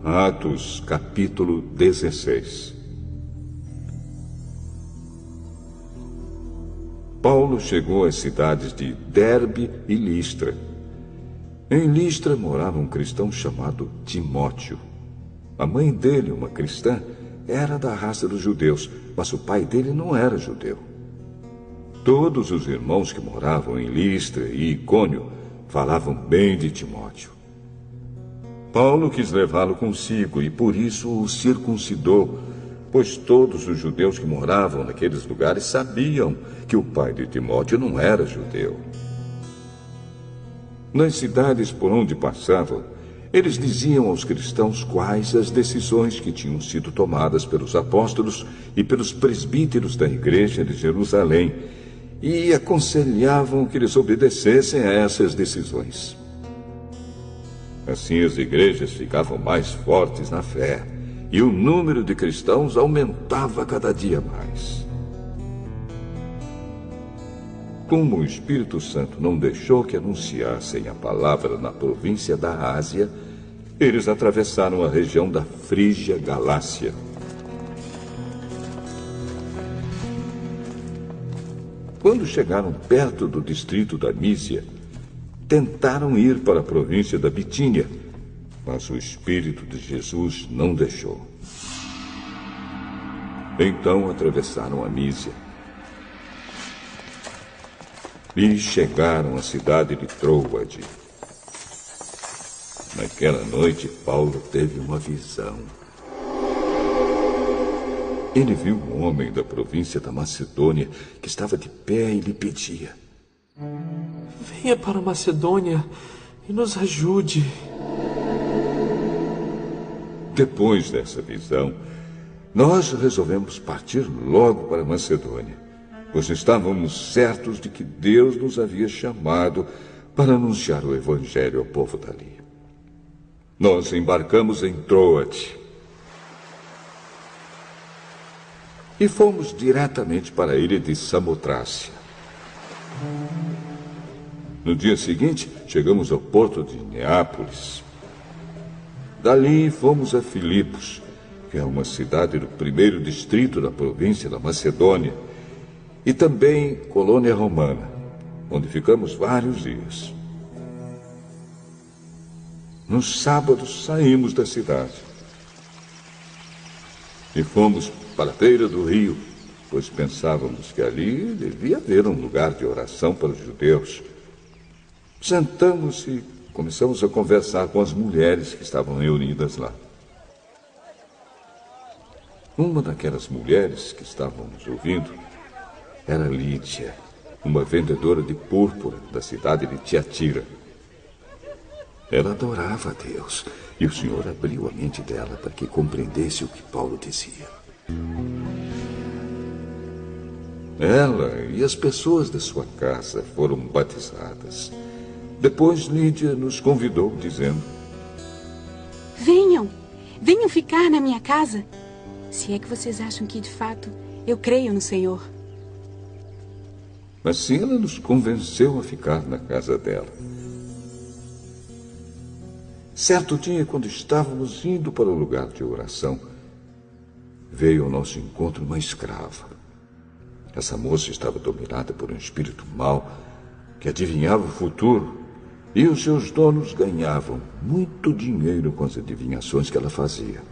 Atos, capítulo 16. Paulo chegou às cidades de Derbe e Listra. Em Listra morava um cristão chamado Timóteo. A mãe dele, uma cristã, era da raça dos judeus, mas o pai dele não era judeu. Todos os irmãos que moravam em Listra e Icônio falavam bem de Timóteo. Paulo quis levá-lo consigo e por isso o circuncidou, pois todos os judeus que moravam naqueles lugares sabiam que o pai de Timóteo não era judeu. Nas cidades por onde passavam, eles diziam aos cristãos quais as decisões que tinham sido tomadas pelos apóstolos e pelos presbíteros da igreja de Jerusalém e aconselhavam que eles obedecessem a essas decisões. Assim as igrejas ficavam mais fortes na fé e o número de cristãos aumentava cada dia mais. Como o Espírito Santo não deixou que anunciassem a palavra na província da Ásia, eles atravessaram a região da Frígia Galácia. Quando chegaram perto do distrito da Mísia, tentaram ir para a província da Bitínia, mas o Espírito de Jesus não deixou. Então atravessaram a Mísia e chegaram à cidade de Troade. Naquela noite, Paulo teve uma visão. Ele viu um homem da província da Macedônia que estava de pé e lhe pedia: venha para a Macedônia e nos ajude. Depois dessa visão, nós resolvemos partir logo para a Macedônia, pois estávamos certos de que Deus nos havia chamado para anunciar o Evangelho ao povo dali. Nós embarcamos em Troade e fomos diretamente para a ilha de Samotrácia. No dia seguinte, chegamos ao porto de Neápolis. Dali fomos a Filipos, que é uma cidade do primeiro distrito da província da Macedônia, e também colônia romana, onde ficamos vários dias. No sábado saímos da cidade e fomos para a beira do rio, pois pensávamos que ali devia haver um lugar de oração para os judeus. Sentamos e começamos a conversar com as mulheres que estavam reunidas lá. Uma daquelas mulheres que estávamos ouvindo era Lídia, uma vendedora de púrpura da cidade de Tiatira. Ela adorava a Deus e o Senhor abriu a mente dela para que compreendesse o que Paulo dizia. Ela e as pessoas da sua casa foram batizadas. Depois Lídia nos convidou, dizendo: venham ficar na minha casa, se é que vocês acham que, de fato, eu creio no Senhor. Assim ela nos convenceu a ficar na casa dela. Certo dia, quando estávamos indo para o lugar de oração, veio ao nosso encontro uma escrava. Essa moça estava dominada por um espírito mau que adivinhava o futuro, e os seus donos ganhavam muito dinheiro com as adivinhações que ela fazia.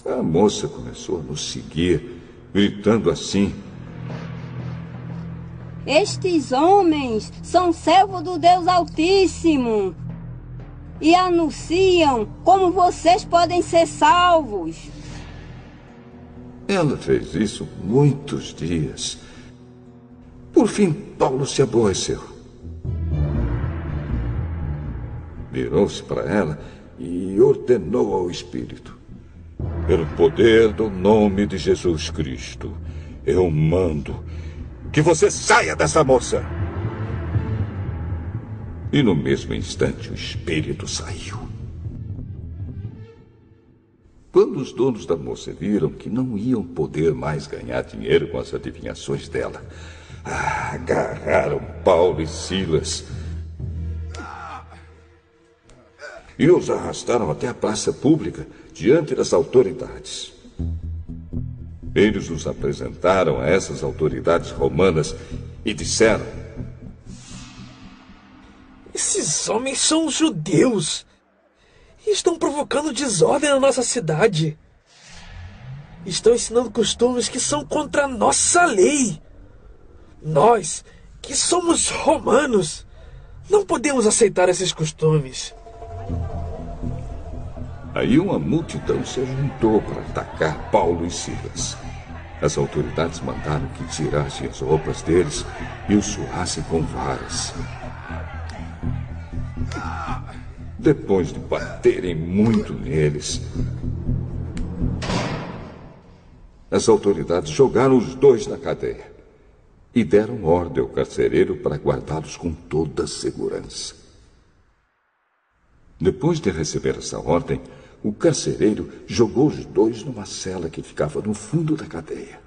A moça começou a nos seguir, gritando assim: estes homens são servos do Deus Altíssimo e anunciam como vocês podem ser salvos. Ela fez isso muitos dias. Por fim, Paulo se aborreceu. Virou-se para ela e ordenou ao espírito: pelo poder do nome de Jesus Cristo, eu mando que você saia dessa moça. E no mesmo instante o espírito saiu. Quando os donos da moça viram que não iam poder mais ganhar dinheiro com as adivinhações dela, agarraram Paulo e Silas e os arrastaram até a praça pública diante das autoridades. Eles os apresentaram a essas autoridades romanas e disseram: esses homens são judeus e estão provocando desordem na nossa cidade. Estão ensinando costumes que são contra a nossa lei. Nós, que somos romanos, não podemos aceitar esses costumes. Aí uma multidão se juntou para atacar Paulo e Silas. As autoridades mandaram que tirassem as roupas deles e os surrassem com varas. Depois de baterem muito neles, as autoridades jogaram os dois na cadeia e deram ordem ao carcereiro para guardá-los com toda a segurança. Depois de receber essa ordem, o carcereiro jogou os dois numa cela que ficava no fundo da cadeia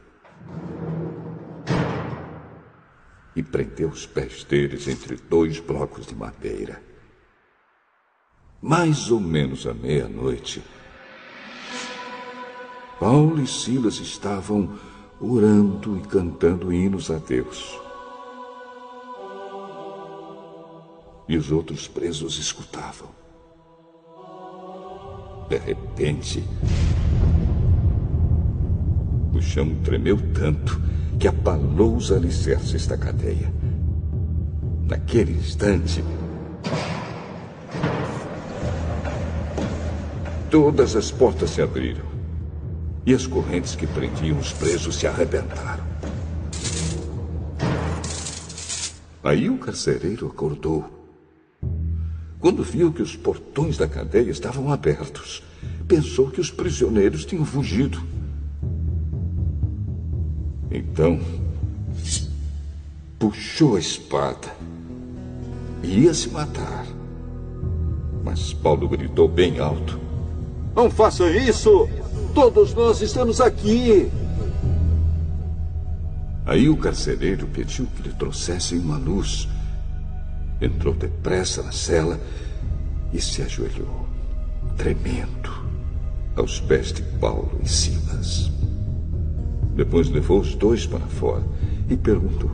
e prendeu os pés deles entre dois blocos de madeira. Mais ou menos à meia-noite, Paulo e Silas estavam orando e cantando hinos a Deus. E os outros presos escutavam. De repente, o chão tremeu tanto que abalou os alicerces da cadeia. Naquele instante, todas as portas se abriram e as correntes que prendiam os presos se arrebentaram. Aí o carcereiro acordou. Quando viu que os portões da cadeia estavam abertos, pensou que os prisioneiros tinham fugido. Então, puxou a espada e ia se matar. Mas Paulo gritou bem alto: não faça isso! Todos nós estamos aqui! Aí o carcereiro pediu que lhe trouxessem uma luz. Entrou depressa na cela e se ajoelhou, tremendo, aos pés de Paulo e Silas. Depois levou os dois para fora e perguntou: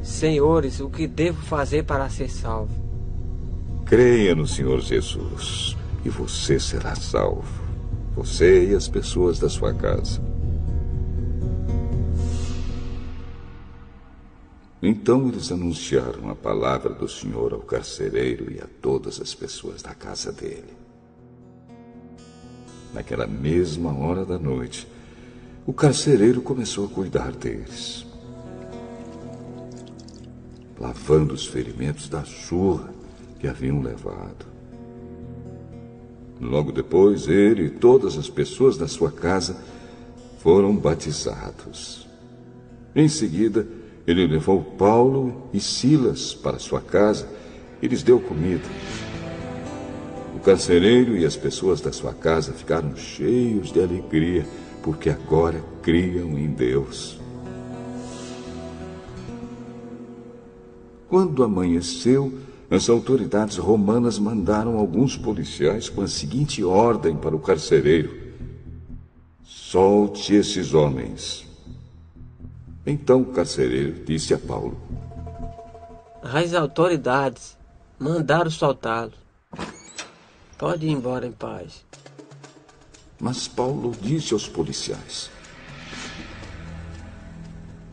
senhores, o que devo fazer para ser salvo? Creia no Senhor Jesus e você será salvo, você e as pessoas da sua casa. Então eles anunciaram a palavra do Senhor ao carcereiro e a todas as pessoas da casa dele. Naquela mesma hora da noite, o carcereiro começou a cuidar deles, lavando os ferimentos da surra que haviam levado. Logo depois, ele e todas as pessoas da sua casa foram batizados. Em seguida, ele levou Paulo e Silas para sua casa e lhes deu comida. O carcereiro e as pessoas da sua casa ficaram cheios de alegria, porque agora criam em Deus. Quando amanheceu, as autoridades romanas mandaram alguns policiais com a seguinte ordem para o carcereiro: solte esses homens. Então o carcereiro disse a Paulo: as autoridades mandaram soltá-lo. Pode ir embora em paz. Mas Paulo disse aos policiais: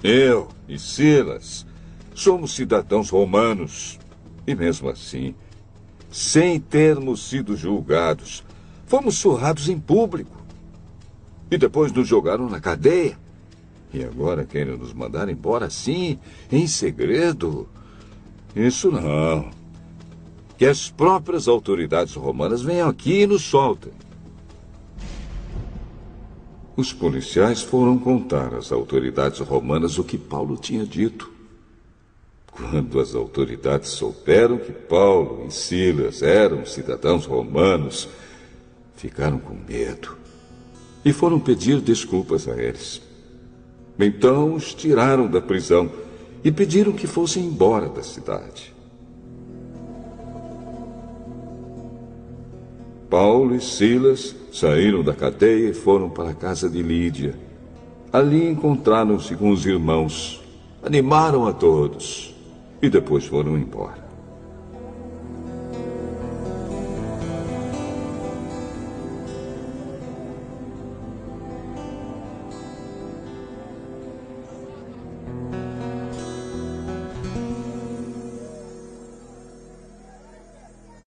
eu e Silas somos cidadãos romanos. E mesmo assim, sem termos sido julgados, fomos surrados em público. E depois nos jogaram na cadeia. E agora querem nos mandar embora assim, em segredo? Isso não. Que as próprias autoridades romanas venham aqui e nos soltem. Os policiais foram contar às autoridades romanas o que Paulo tinha dito. Quando as autoridades souberam que Paulo e Silas eram cidadãos romanos, ficaram com medo e foram pedir desculpas a eles. Então os tiraram da prisão e pediram que fossem embora da cidade. Paulo e Silas saíram da cadeia e foram para a casa de Lídia. Ali encontraram-se com os irmãos, animaram a todos e depois foram embora.